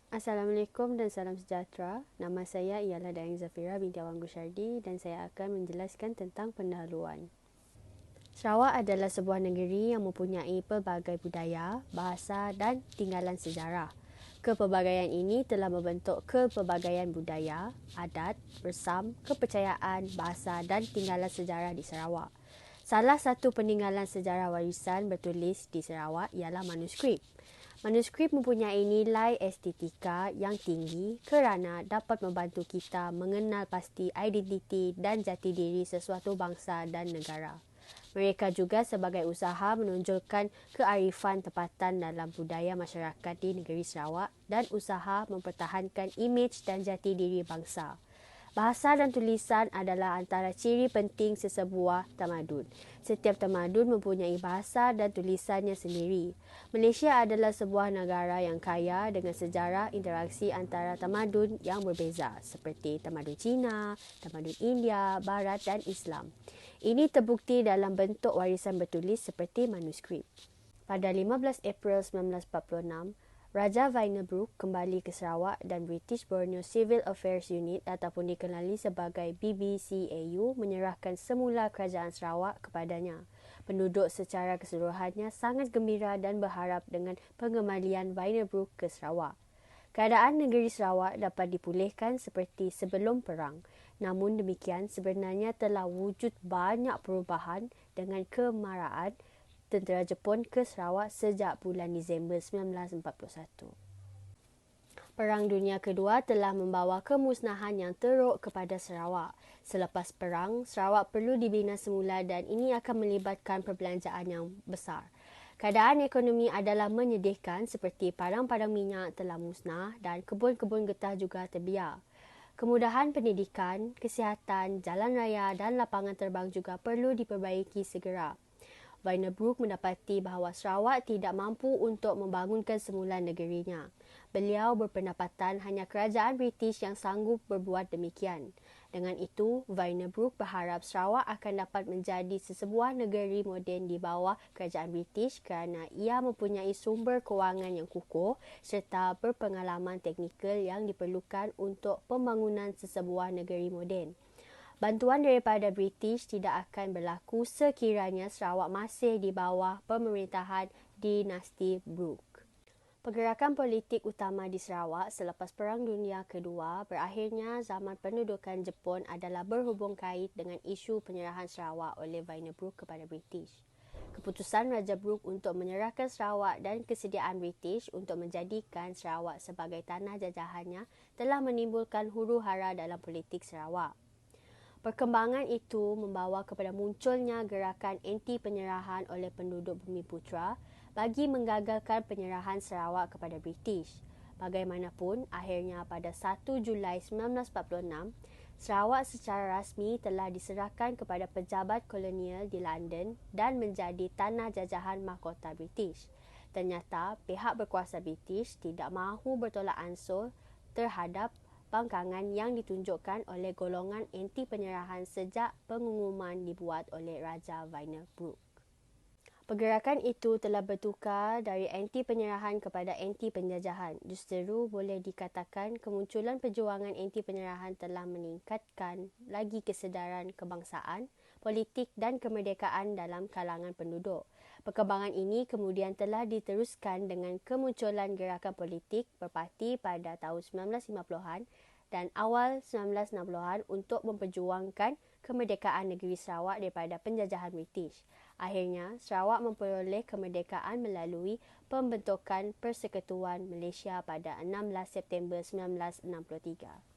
Assalamualaikum dan salam sejahtera. Nama saya ialah Dayang Zafira binti Awang Gusyardi dan saya akan menjelaskan tentang pendahuluan. Sarawak adalah sebuah negeri yang mempunyai pelbagai budaya, bahasa dan tinggalan sejarah. Kepelbagaian ini telah membentuk kepelbagaian budaya, adat, resam, kepercayaan, bahasa dan tinggalan sejarah di Sarawak. Salah satu peninggalan sejarah warisan bertulis di Sarawak ialah manuskrip. Manuskrip mempunyai nilai estetika yang tinggi kerana dapat membantu kita mengenal pasti identiti dan jati diri sesuatu bangsa dan negara. Mereka juga sebagai usaha menonjolkan kearifan tempatan dalam budaya masyarakat di negeri Sarawak dan usaha mempertahankan imej dan jati diri bangsa. Bahasa dan tulisan adalah antara ciri penting sesebuah tamadun. Setiap tamadun mempunyai bahasa dan tulisannya sendiri. Malaysia adalah sebuah negara yang kaya dengan sejarah interaksi antara tamadun yang berbeza seperti tamadun Cina, tamadun India, Barat dan Islam. Ini terbukti dalam bentuk warisan bertulis seperti manuskrip. Pada 15 April 1946, Raja Wynebrook kembali ke Sarawak dan British Borneo Civil Affairs Unit ataupun dikenali sebagai BBCAU menyerahkan semula kerajaan Sarawak kepadanya. Penduduk secara keseluruhannya sangat gembira dan berharap dengan pengembalian Wynebrook ke Sarawak. Keadaan negeri Sarawak dapat dipulihkan seperti sebelum perang. Namun demikian, sebenarnya telah wujud banyak perubahan dengan kemarahan tentera Jepun ke Sarawak sejak bulan Disember 1941. Perang Dunia Kedua telah membawa kemusnahan yang teruk kepada Sarawak. Selepas perang, Sarawak perlu dibina semula dan ini akan melibatkan perbelanjaan yang besar. Keadaan ekonomi adalah menyedihkan seperti padang-padang minyak telah musnah dan kebun-kebun getah juga terbiar. Kemudahan pendidikan, kesihatan, jalan raya dan lapangan terbang juga perlu diperbaiki segera. Wynebrook mendapati bahawa Sarawak tidak mampu untuk membangunkan semula negerinya. Beliau berpendapatan hanya kerajaan British yang sanggup berbuat demikian. Dengan itu, Wynebrook berharap Sarawak akan dapat menjadi sesebuah negeri moden di bawah kerajaan British kerana ia mempunyai sumber kewangan yang kukuh serta berpengalaman teknikal yang diperlukan untuk pembangunan sesebuah negeri moden. Bantuan daripada British tidak akan berlaku sekiranya Sarawak masih di bawah pemerintahan dinasti Brooke. Pergerakan politik utama di Sarawak selepas Perang Dunia Kedua berakhirnya zaman pendudukan Jepun adalah berhubung kait dengan isu penyerahan Sarawak oleh Wynebrook kepada British. Keputusan Raja Brooke untuk menyerahkan Sarawak dan kesediaan British untuk menjadikan Sarawak sebagai tanah jajahannya telah menimbulkan huru-hara dalam politik Sarawak. Perkembangan itu membawa kepada munculnya gerakan anti-penyerahan oleh penduduk Bumiputra bagi menggagalkan penyerahan Sarawak kepada British. Bagaimanapun, akhirnya pada 1 Julai 1946, Sarawak secara rasmi telah diserahkan kepada pejabat kolonial di London dan menjadi tanah jajahan mahkota British. Ternyata, pihak berkuasa British tidak mahu bertolak ansur terhadap bangkangan yang ditunjukkan oleh golongan anti penyerahan sejak pengumuman dibuat oleh Raja Wynebrook. Pergerakan itu telah bertukar dari anti penyerahan kepada anti penjajahan. Justeru boleh dikatakan kemunculan perjuangan anti penyerahan telah meningkatkan lagi kesedaran kebangsaan, politik dan kemerdekaan dalam kalangan penduduk. Perkembangan ini kemudian telah diteruskan dengan kemunculan gerakan politik berparti pada tahun 1950-an dan awal 1960-an untuk memperjuangkan kemerdekaan negeri Sarawak daripada penjajahan British. Akhirnya, Sarawak memperoleh kemerdekaan melalui pembentukan Persekutuan Malaysia pada 16 September 1963.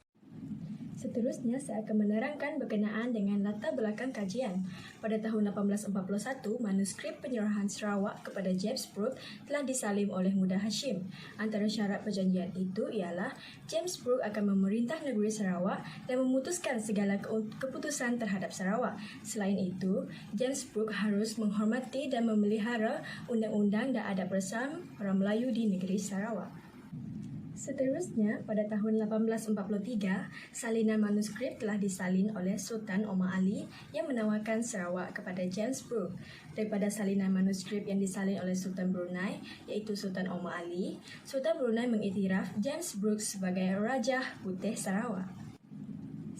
Seterusnya, saya akan menerangkan berkenaan dengan latar belakang kajian. Pada tahun 1841, manuskrip penyerahan Sarawak kepada James Brooke telah disalin oleh Muda Hashim. Antara syarat perjanjian itu ialah James Brooke akan memerintah negeri Sarawak dan memutuskan segala keputusan terhadap Sarawak. Selain itu, James Brooke harus menghormati dan memelihara undang-undang dan adab resam orang Melayu di negeri Sarawak. Seterusnya, pada tahun 1843, salinan manuskrip telah disalin oleh Sultan Omar Ali yang menawarkan Sarawak kepada James Brooke. Daripada salinan manuskrip yang disalin oleh Sultan Brunei, iaitu Sultan Omar Ali, Sultan Brunei mengiktiraf James Brooke sebagai Rajah Putih Sarawak.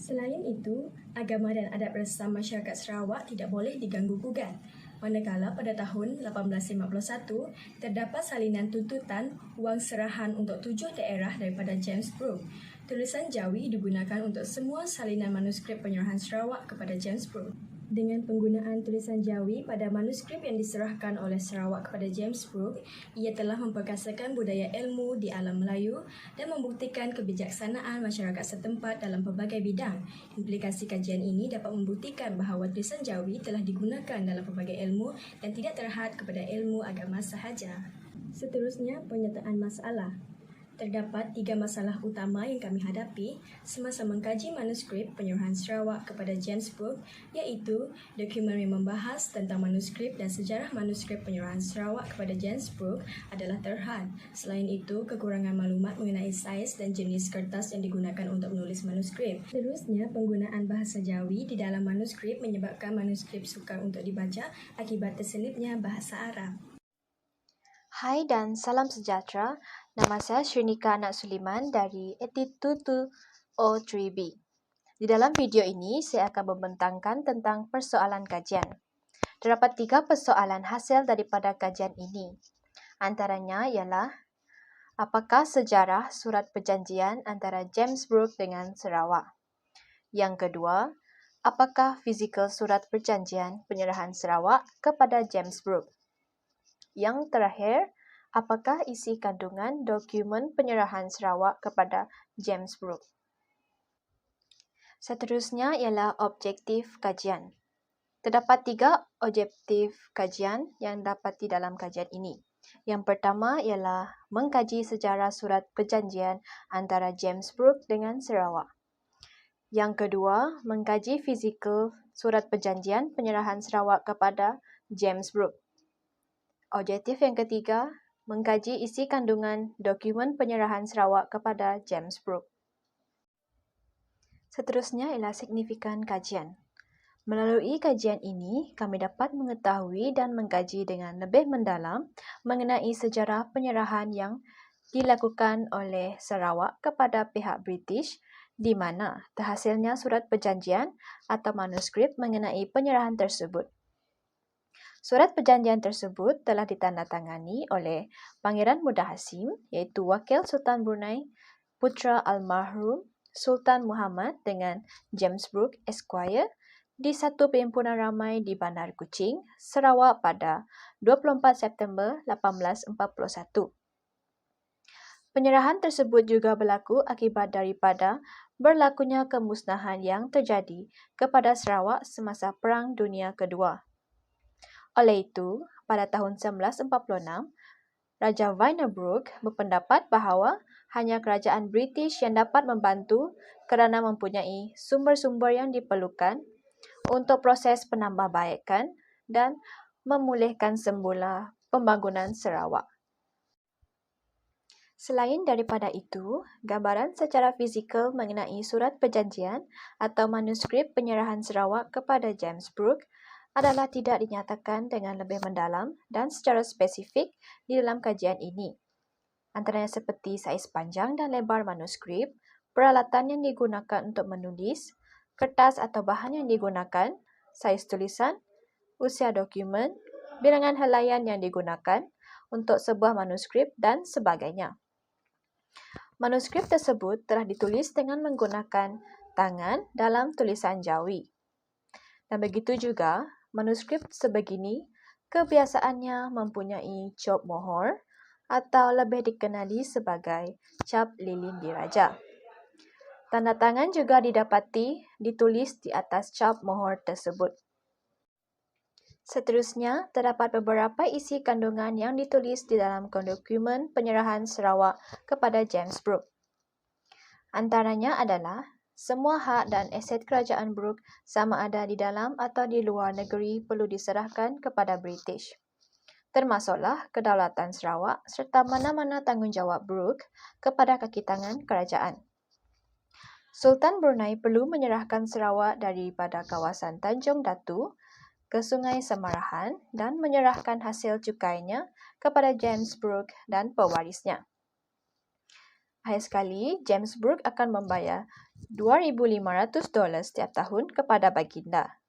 Selain itu, agama dan adat resam masyarakat Sarawak tidak boleh diganggu-gugat. Manakala pada tahun 1851, terdapat salinan tuntutan wang serahan untuk 7 daerah daripada James Brooke. Tulisan Jawi digunakan untuk semua salinan manuskrip penyerahan Sarawak kepada James Brooke. Dengan penggunaan tulisan Jawi pada manuskrip yang diserahkan oleh Sarawak kepada James Brooke, ia telah memperkasakan budaya ilmu di alam Melayu dan membuktikan kebijaksanaan masyarakat setempat dalam pelbagai bidang. Implikasi kajian ini dapat membuktikan bahawa tulisan Jawi telah digunakan dalam pelbagai ilmu dan tidak terhad kepada ilmu agama sahaja. Seterusnya, penyertaan masalah. Terdapat 3 masalah utama yang kami hadapi semasa mengkaji manuskrip penyerahan Sarawak kepada James Brooke, iaitu dokumen yang membahas tentang manuskrip dan sejarah manuskrip penyerahan Sarawak kepada James Brooke adalah terhad. Selain itu, kekurangan maklumat mengenai saiz dan jenis kertas yang digunakan untuk menulis manuskrip. Seterusnya, penggunaan bahasa Jawi di dalam manuskrip menyebabkan manuskrip sukar untuk dibaca akibat terselipnya bahasa Arab. Hai dan salam sejahtera. Nama saya Shrinika Anak Suliman dari Attitude O3B. Di dalam video ini, saya akan membentangkan tentang persoalan kajian. Terdapat 3 persoalan hasil daripada kajian ini. Antaranya ialah, apakah sejarah surat perjanjian antara James Brooke dengan Sarawak? Yang kedua, apakah fizikal surat perjanjian penyerahan Sarawak kepada James Brooke? Yang terakhir, apakah isi kandungan dokumen penyerahan Sarawak kepada James Brooke? Seterusnya ialah objektif kajian. Terdapat 3 objektif kajian yang dapat di dalam kajian ini. Yang pertama ialah mengkaji sejarah surat perjanjian antara James Brooke dengan Sarawak. Yang kedua, mengkaji fizikal surat perjanjian penyerahan Sarawak kepada James Brooke. Objektif yang ketiga, mengkaji isi kandungan dokumen penyerahan Sarawak kepada James Brooke. Seterusnya ialah signifikan kajian. Melalui kajian ini, kami dapat mengetahui dan mengkaji dengan lebih mendalam mengenai sejarah penyerahan yang dilakukan oleh Sarawak kepada pihak British, di mana terhasilnya surat perjanjian atau manuskrip mengenai penyerahan tersebut. Surat perjanjian tersebut telah ditandatangani oleh Pangeran Muda Hashim, iaitu Wakil Sultan Brunei, putra almarhum Sultan Muhammad dengan James Brooke Esquire di satu perhimpunan ramai di Bandar Kuching, Sarawak pada 24 September 1841. Penyerahan tersebut juga berlaku akibat daripada berlakunya kemusnahan yang terjadi kepada Sarawak semasa Perang Dunia Kedua. Oleh itu, pada tahun 1946, Raja Vyner Brooke berpendapat bahawa hanya kerajaan British yang dapat membantu kerana mempunyai sumber-sumber yang diperlukan untuk proses penambahbaikan dan memulihkan semula pembangunan Sarawak. Selain daripada itu, gambaran secara fizikal mengenai surat perjanjian atau manuskrip penyerahan Sarawak kepada James Brooke adalah tidak dinyatakan dengan lebih mendalam dan secara spesifik di dalam kajian ini. Antaranya seperti saiz panjang dan lebar manuskrip, peralatan yang digunakan untuk menulis, kertas atau bahan yang digunakan, saiz tulisan, usia dokumen, bilangan helaian yang digunakan untuk sebuah manuskrip dan sebagainya. Manuskrip tersebut telah ditulis dengan menggunakan tangan dalam tulisan Jawi. Dan begitu juga, manuskrip sebegini kebiasaannya mempunyai cap mohor atau lebih dikenali sebagai cap lilin diraja. Tanda tangan juga didapati ditulis di atas cap mohor tersebut. Seterusnya, terdapat beberapa isi kandungan yang ditulis di dalam dokumen penyerahan Sarawak kepada James Brooke. Antaranya adalah semua hak dan aset kerajaan Brooke sama ada di dalam atau di luar negeri perlu diserahkan kepada British. termasuklah kedaulatan Sarawak serta mana-mana tanggungjawab Brooke kepada kaki tangan kerajaan. Sultan Brunei perlu menyerahkan Sarawak daripada kawasan Tanjung Datu ke Sungai Semarahan dan menyerahkan hasil cukainya kepada James Brooke dan pewarisnya. Akhir sekali, James Brooke akan membayar $2,500 setiap tahun kepada baginda.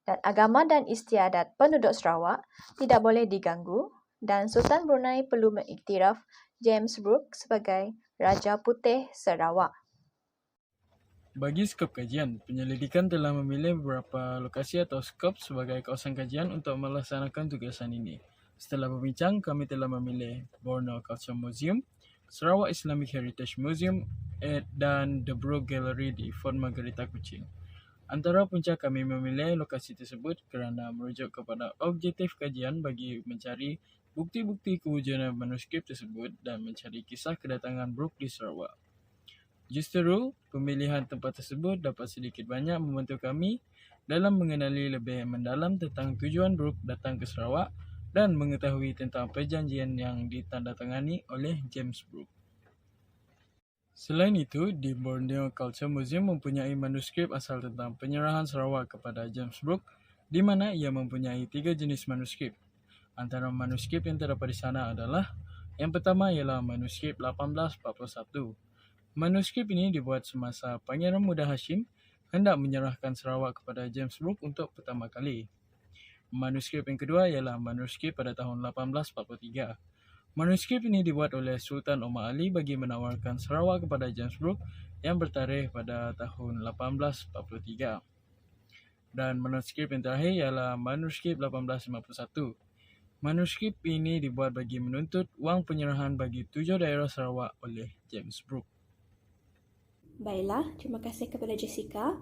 Dan agama dan istiadat penduduk Sarawak tidak boleh diganggu dan Sultan Brunei perlu mengiktiraf James Brooke sebagai Raja Putih Sarawak. Bagi skop kajian, penyelidikan telah memilih beberapa lokasi atau skop sebagai kawasan kajian untuk melaksanakan tugasan ini. Setelah berbincang, kami telah memilih Borneo Culture Museum, Sarawak Islamic Heritage Museum dan The Brooke Gallery di Fort Margherita, Kuching. Antara punca kami memilih lokasi tersebut kerana merujuk kepada objektif kajian bagi mencari bukti-bukti kewujudan manuskrip tersebut dan mencari kisah kedatangan Brooke di Sarawak. Justeru, pemilihan tempat tersebut dapat sedikit banyak membantu kami dalam mengenali lebih mendalam tentang tujuan Brooke datang ke Sarawak dan mengetahui tentang perjanjian yang ditandatangani oleh James Brooke. Selain itu, di Borneo Culture Museum mempunyai manuskrip asal tentang penyerahan Sarawak kepada James Brooke, di mana ia mempunyai 3 jenis manuskrip. Antara manuskrip yang terdapat di sana adalah yang pertama ialah manuskrip 1841. Manuskrip ini dibuat semasa Pangeran Muda Hashim hendak menyerahkan Sarawak kepada James Brooke untuk pertama kali. Manuskrip yang kedua ialah manuskrip pada tahun 1843. Manuskrip ini dibuat oleh Sultan Omar Ali bagi menawarkan Sarawak kepada James Brooke yang bertarikh pada tahun 1843. Dan manuskrip yang terakhir ialah manuskrip 1851. Manuskrip ini dibuat bagi menuntut wang penyerahan bagi 7 daerah Sarawak oleh James Brooke. Baiklah, terima kasih kepada Jessica.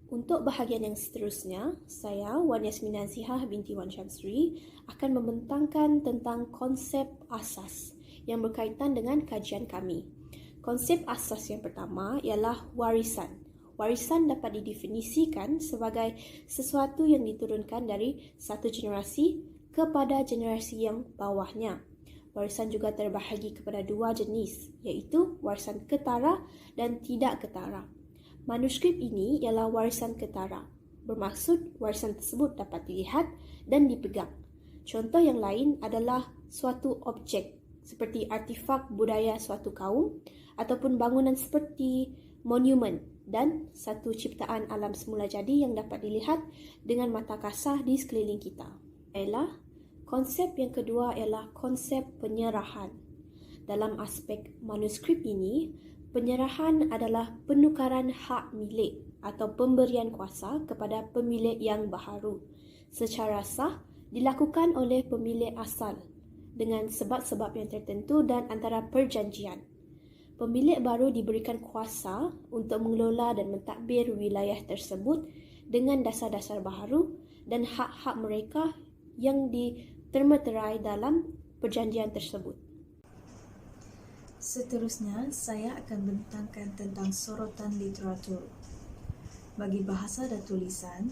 Untuk bahagian yang seterusnya, saya, Wan Yasmina Zihah binti Wan Syamsri, akan membentangkan tentang konsep asas yang berkaitan dengan kajian kami. Konsep asas yang pertama ialah warisan. Warisan dapat didefinisikan sebagai sesuatu yang diturunkan dari satu generasi kepada generasi yang bawahnya. Warisan juga terbahagi kepada 2 jenis, iaitu warisan ketara dan tidak ketara. Manuskrip ini ialah warisan ketara. Bermaksud warisan tersebut dapat dilihat dan dipegang. Contoh yang lain adalah suatu objek seperti artifak budaya suatu kaum ataupun bangunan seperti monumen dan satu ciptaan alam semula jadi yang dapat dilihat dengan mata kasar di sekeliling kita. Konsep yang kedua ialah konsep penyerahan. Dalam aspek manuskrip ini, penyerahan adalah penukaran hak milik atau pemberian kuasa kepada pemilik yang baharu secara sah dilakukan oleh pemilik asal dengan sebab-sebab yang tertentu dan antara perjanjian. Pemilik baru diberikan kuasa untuk mengelola dan mentadbir wilayah tersebut dengan dasar-dasar baharu dan hak-hak mereka yang ditermeterai dalam perjanjian tersebut. Seterusnya, saya akan bentangkan tentang sorotan literatur. Bagi bahasa dan tulisan,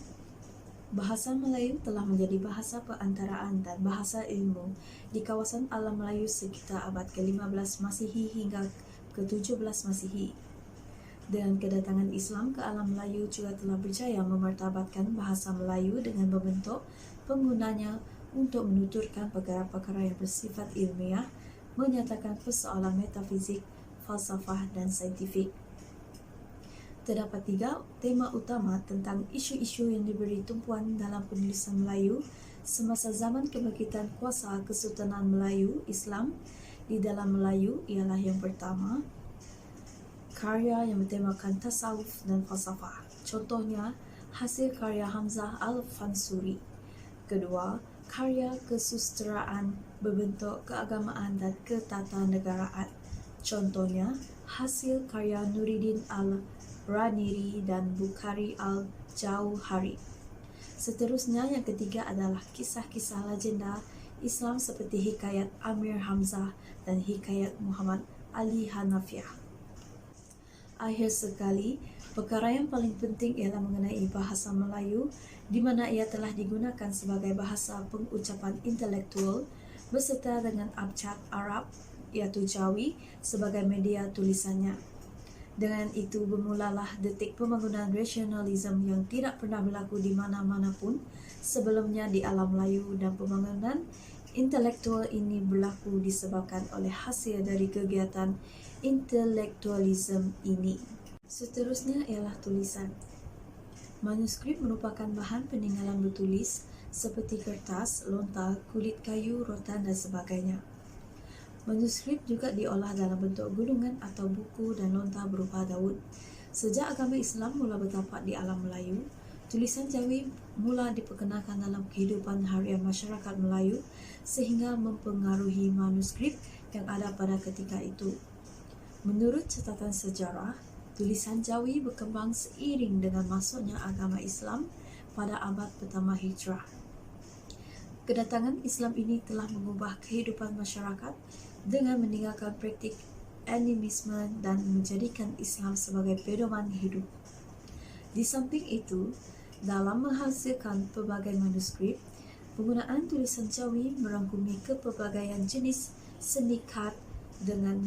bahasa Melayu telah menjadi bahasa perantaraan dan bahasa ilmu di kawasan alam Melayu sekitar abad ke-15 Masihi hingga ke-17 Masihi. Dengan kedatangan Islam ke alam Melayu juga telah berjaya memartabatkan bahasa Melayu dengan membentuk penggunanya untuk menuturkan perkara-perkara yang bersifat ilmiah, menyatakan persoalan metafizik, falsafah dan saintifik. Terdapat 3 tema utama tentang isu-isu yang diberi tumpuan dalam penulisan Melayu semasa zaman kebangkitan kuasa Kesultanan Melayu Islam di dalam Melayu ialah yang pertama, karya yang bertemakan tasawuf dan falsafah. Contohnya, hasil karya Hamzah Al-Fansuri. Kedua, karya kesusteraan berbentuk keagamaan dan ketatanegaraan. Contohnya, hasil karya Nuruddin Al-Raniri dan Bukhari Al-Jauhari. Seterusnya, yang ketiga adalah kisah-kisah legenda Islam seperti hikayat Amir Hamzah dan hikayat Muhammad Ali Hanafiah. Akhir sekali, perkara yang paling penting ialah mengenai bahasa Melayu, di mana ia telah digunakan sebagai bahasa pengucapan intelektual, beserta dengan abjad Arab iaitu Jawi sebagai media tulisannya. Dengan itu bermulalah detik pembangunan rasionalisme yang tidak pernah berlaku di mana-mana pun sebelumnya di alam Melayu, dan pembangunan intelektual ini berlaku disebabkan oleh hasil dari kegiatan intelektualisme ini. Seterusnya ialah tulisan. Manuskrip merupakan bahan peninggalan bertulis seperti kertas, lontar, kulit kayu, rotan dan sebagainya. Manuskrip juga diolah dalam bentuk gulungan atau buku dan lontar berupa daun. Sejak agama Islam mula bertapak di alam Melayu, tulisan Jawi mula diperkenalkan dalam kehidupan harian masyarakat Melayu sehingga mempengaruhi manuskrip yang ada pada ketika itu. Menurut catatan sejarah, tulisan Jawi berkembang seiring dengan masuknya agama Islam pada abad pertama Hijrah. Kedatangan Islam ini telah mengubah kehidupan masyarakat dengan meninggalkan praktik animisme dan menjadikan Islam sebagai pedoman hidup. Di samping itu, dalam menghasilkan pelbagai manuskrip, penggunaan tulisan Jawi merangkumi kepelbagaian jenis seni kad dengan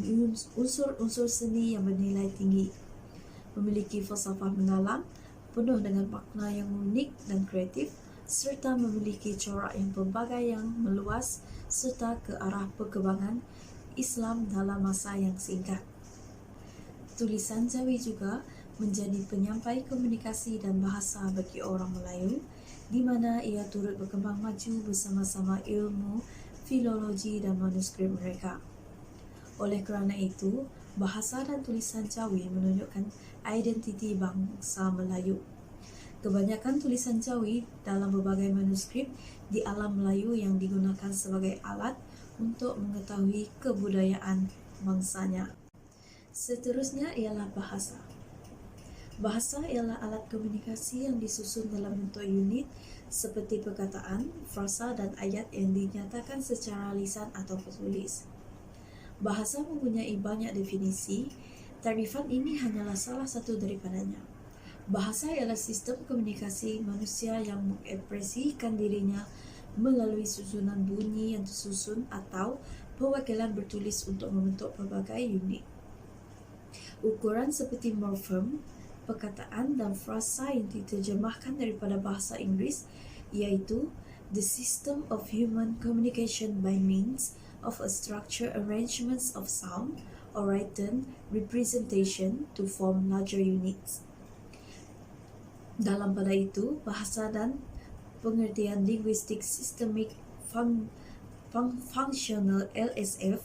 unsur-unsur seni yang bernilai tinggi, memiliki falsafah mendalam, penuh dengan makna yang unik dan kreatif, serta memiliki corak yang pelbagai yang meluas serta ke arah perkembangan Islam dalam masa yang singkat. Tulisan Jawi juga menjadi penyampai komunikasi dan bahasa bagi orang Melayu, di mana ia turut berkembang maju bersama-sama ilmu, filologi dan manuskrip mereka. Oleh kerana itu, bahasa dan tulisan Jawi menunjukkan identiti bangsa Melayu. Kebanyakan tulisan Jawi dalam berbagai manuskrip di alam Melayu yang digunakan sebagai alat untuk mengetahui kebudayaan bangsanya. Seterusnya ialah bahasa. Bahasa ialah alat komunikasi yang disusun dalam bentuk unit seperti perkataan, frasa dan ayat yang dinyatakan secara lisan atau tertulis. Bahasa mempunyai banyak definisi. Tarifan ini hanyalah salah satu daripadanya. Bahasa ialah sistem komunikasi manusia yang mengekspresikan dirinya melalui susunan bunyi yang tersusun atau perwakilan bertulis untuk membentuk pelbagai unit. Ukuran seperti morfem, perkataan dan frasa yang diterjemahkan daripada bahasa Inggeris iaitu the system of human communication by means of a structured arrangements of sound or written representation to form larger units. Dalam pada itu, bahasa dan pengertian linguistik sistemik functional LSF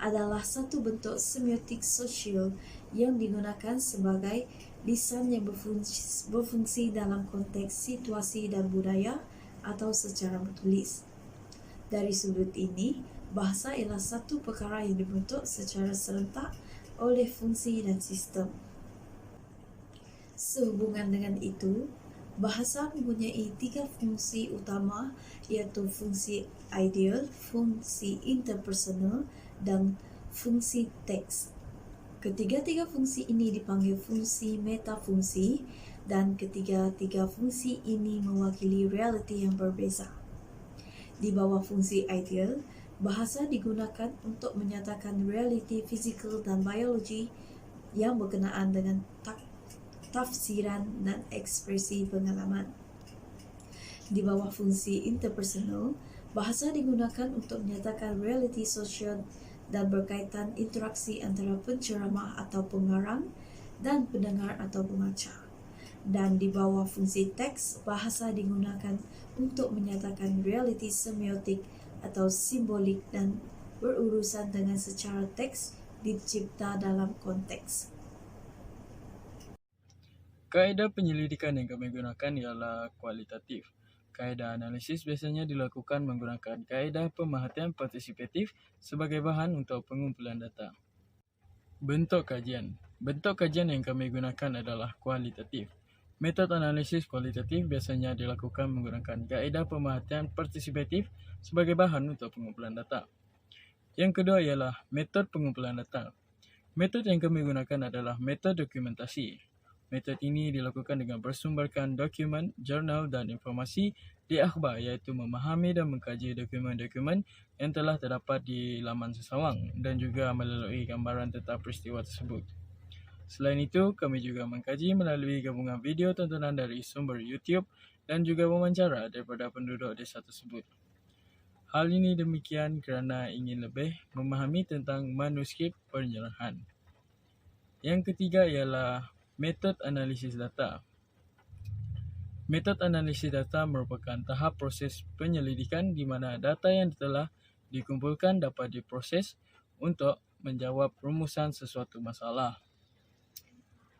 adalah satu bentuk semiotik sosial yang digunakan sebagai lisan yang berfungsi dalam konteks situasi dan budaya atau secara bertulis. Dari sudut ini, bahasa ialah satu perkara yang dibentuk secara serentak oleh fungsi dan sistem. Sehubungan dengan itu, bahasa mempunyai 3 fungsi utama iaitu fungsi ideal, fungsi interpersonal dan fungsi teks. Ketiga-tiga fungsi ini dipanggil fungsi metafungsi dan ketiga-tiga fungsi ini mewakili realiti yang berbeza. Di bawah fungsi ideal, bahasa digunakan untuk menyatakan realiti fizikal dan biologi yang berkenaan dengan tafsiran dan ekspresi pengalaman. Di bawah fungsi interpersonal, bahasa digunakan untuk menyatakan realiti sosial dan berkaitan interaksi antara penceramah atau pengarang dan pendengar atau pembaca. Dan di bawah fungsi teks, bahasa digunakan untuk menyatakan realiti semiotik atau simbolik dan berurusan dengan secara teks dicipta dalam konteks. Kaedah penyelidikan yang kami gunakan ialah kualitatif. Kaedah analisis biasanya dilakukan menggunakan kaedah pemerhatian partisipatif sebagai bahan untuk pengumpulan data. Bentuk kajian. Bentuk kajian yang kami gunakan adalah kualitatif. Metod analisis kualitatif biasanya dilakukan menggunakan kaedah pemerhatian partisipatif sebagai bahan untuk pengumpulan data. Yang kedua ialah metod pengumpulan data. Metod yang kami gunakan adalah metod dokumentasi. Metod ini dilakukan dengan bersumberkan dokumen, jurnal dan informasi di akhbar, iaitu memahami dan mengkaji dokumen-dokumen yang telah terdapat di laman sesawang dan juga melalui gambaran tentang peristiwa tersebut. Selain itu, kami juga mengkaji melalui gabungan video tontonan dari sumber YouTube dan juga wawancara daripada penduduk desa tersebut. Hal ini demikian kerana ingin lebih memahami tentang manuskrip penyerahan. Yang ketiga ialah metod analisis data. Metod analisis data merupakan tahap proses penyelidikan di mana data yang telah dikumpulkan dapat diproses untuk menjawab rumusan sesuatu masalah.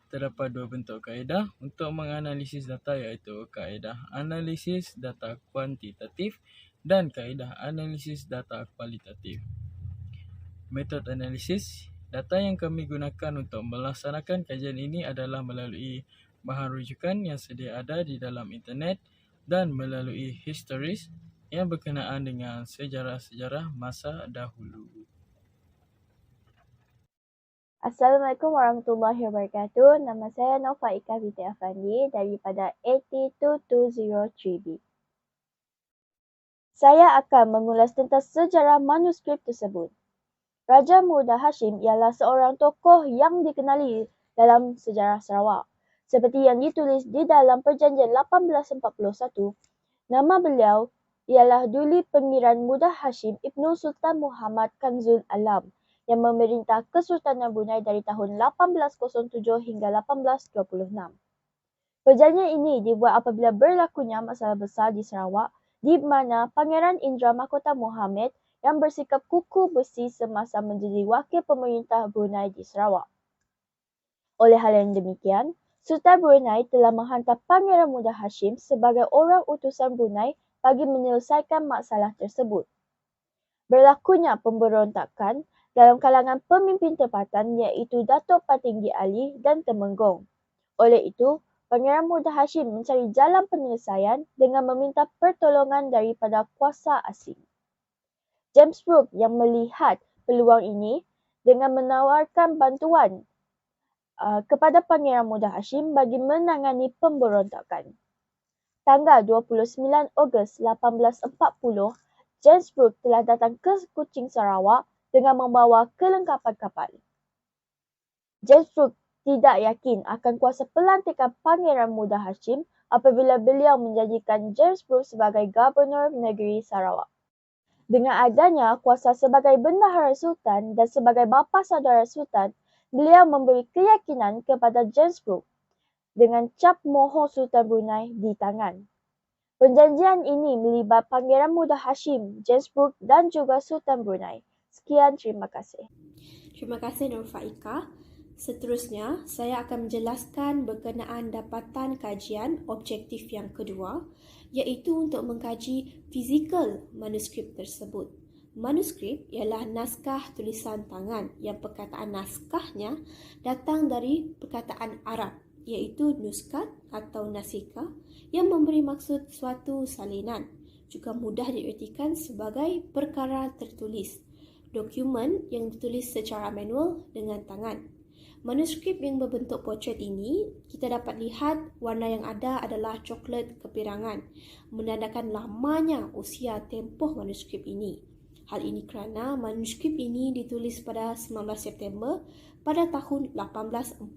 Terdapat dua bentuk kaedah untuk menganalisis data, iaitu kaedah analisis data kuantitatif dan kaedah analisis data kualitatif. Metod analisis data yang kami gunakan untuk melaksanakan kajian ini adalah melalui bahan rujukan yang sedia ada di dalam internet dan melalui historis yang berkenaan dengan sejarah-sejarah masa dahulu. Assalamualaikum warahmatullahi wabarakatuh. Nama saya Nova Ika binti Afandi daripada 82203B. Saya akan mengulas tentang sejarah manuskrip tersebut. Raja Muda Hashim ialah seorang tokoh yang dikenali dalam sejarah Sarawak. Seperti yang ditulis di dalam Perjanjian 1841, nama beliau ialah Duli Pengiran Muda Hashim Ibnu Sultan Muhammad Kanzul Alam yang memerintah Kesultanan Brunei dari tahun 1807 hingga 1826. Perjanjian ini dibuat apabila berlakunya masalah besar di Sarawak di mana Pangeran Indra Mahkota Mohammed yang bersikap kukuh besi semasa menjadi wakil pemerintah Brunei di Sarawak. Oleh hal yang demikian, Sultan Brunei telah menghantar Pangeran Muda Hashim sebagai orang utusan Brunei bagi menyelesaikan masalah tersebut. Berlakunya pemberontakan dalam kalangan pemimpin tempatan iaitu Datuk Patinggi Ali dan Temenggong. Oleh itu, Pangeran Muda Hashim mencari jalan penyelesaian dengan meminta pertolongan daripada kuasa asing. James Brooke yang melihat peluang ini dengan menawarkan bantuan kepada Pangeran Muda Hashim bagi menangani pemberontakan. Tanggal 29 Ogos 1840, James Brooke telah datang ke Kuching, Sarawak dengan membawa kelengkapan kapal. James Brooke tidak yakin akan kuasa pelantikan Pangeran Muda Hashim apabila beliau menjadikan James Brooke sebagai Gubernur Negeri Sarawak. Dengan adanya kuasa sebagai bendahara Sultan dan sebagai bapa saudara Sultan, beliau memberi keyakinan kepada James Brooke dengan cap mohon Sultan Brunei di tangan. Perjanjian ini melibat Pangeran Muda Hashim, James Brooke dan juga Sultan Brunei. Sekian, terima kasih. Terima kasih Nova Ika. Seterusnya, saya akan menjelaskan berkenaan dapatan kajian objektif yang kedua, iaitu untuk mengkaji fizikal manuskrip tersebut. Manuskrip ialah naskah tulisan tangan yang perkataan naskahnya datang dari perkataan Arab, iaitu nuskat atau nasika yang memberi maksud suatu salinan. Juga mudah diertikan sebagai perkara tertulis, dokumen yang ditulis secara manual dengan tangan. Manuskrip yang berbentuk portrait ini, kita dapat lihat warna yang ada adalah coklat kepirangan, menandakan lamanya usia tempoh manuskrip ini. Hal ini kerana manuskrip ini ditulis pada 19 September pada tahun 1841.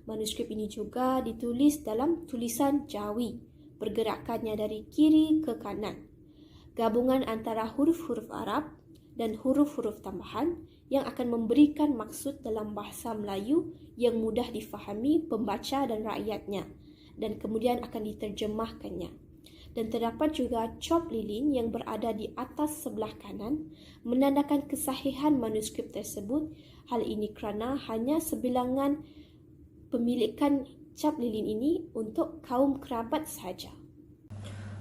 Manuskrip ini juga ditulis dalam tulisan Jawi, pergerakannya dari kiri ke kanan. Gabungan antara huruf-huruf Arab dan huruf-huruf tambahan yang akan memberikan maksud dalam bahasa Melayu yang mudah difahami pembaca dan rakyatnya dan kemudian akan diterjemahkannya. Dan terdapat juga cop lilin yang berada di atas sebelah kanan menandakan kesahihan manuskrip tersebut. Hal ini kerana hanya sebilangan pemilikan cap lilin ini untuk kaum kerabat sahaja.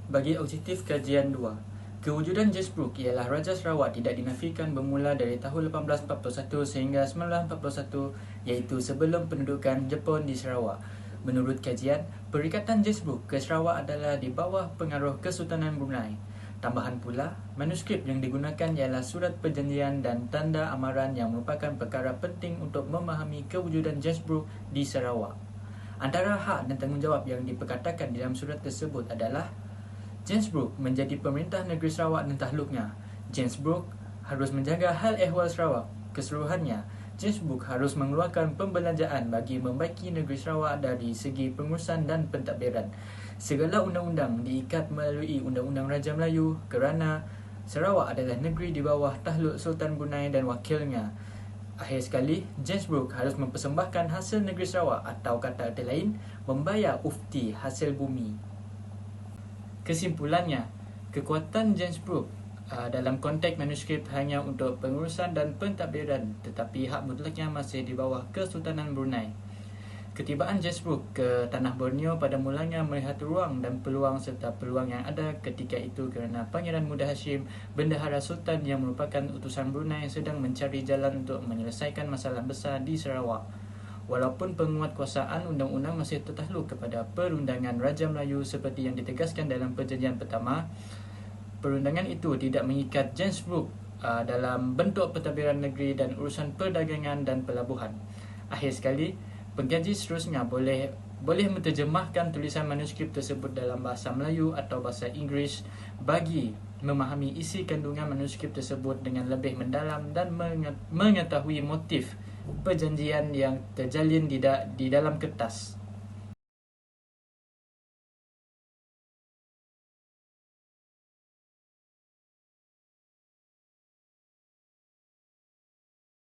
Bagi objektif kajian 2, kewujudan James Brooke ialah Raja Sarawak tidak dinafikan bermula dari tahun 1841 sehingga 1941, iaitu sebelum pendudukan Jepun di Sarawak. Menurut kajian, perikatan James Brooke ke Sarawak adalah di bawah pengaruh Kesultanan Brunei. Tambahan pula, manuskrip yang digunakan ialah surat perjanjian dan tanda amaran yang merupakan perkara penting untuk memahami kewujudan James Brooke di Sarawak. Antara hak dan tanggungjawab yang diperkatakan dalam surat tersebut adalah James Brooke menjadi pemerintah negeri Sarawak dan takluknya. James Brooke harus menjaga hal ehwal Sarawak keseluruhannya. James Brooke harus mengeluarkan pembelanjaan bagi membaiki negeri Sarawak dari segi pengurusan dan pentadbiran. Segala undang-undang diikat melalui Undang-Undang Raja Melayu kerana Sarawak adalah negeri di bawah takluk Sultan Brunei dan wakilnya. Akhir sekali, James Brooke harus mempersembahkan hasil negeri Sarawak atau kata lain, membayar ufti hasil bumi. Kesimpulannya, kekuatan James Brooke dalam konteks manuskrip hanya untuk pengurusan dan pentadbiran, tetapi hak mutlaknya masih di bawah Kesultanan Brunei. Ketibaan James Brooke ke tanah Borneo pada mulanya melihat ruang dan peluang serta peluang yang ada ketika itu kerana Pangeran Muda Hashim, Bendahara Sultan yang merupakan utusan Brunei sedang mencari jalan untuk menyelesaikan masalah besar di Sarawak. Walaupun penguatkuasaan undang-undang masih tertakluk kepada perundangan Raja Melayu seperti yang ditegaskan dalam perjanjian pertama, perundangan itu tidak mengikat James Brooke dalam bentuk pentadbiran negeri dan urusan perdagangan dan pelabuhan. Akhir sekali, pengkaji seterusnya boleh menterjemahkan tulisan manuskrip tersebut dalam bahasa Melayu atau bahasa Inggeris bagi memahami isi kandungan manuskrip tersebut dengan lebih mendalam dan mengetahui motif perjanjian yang terjalin di dalam kertas.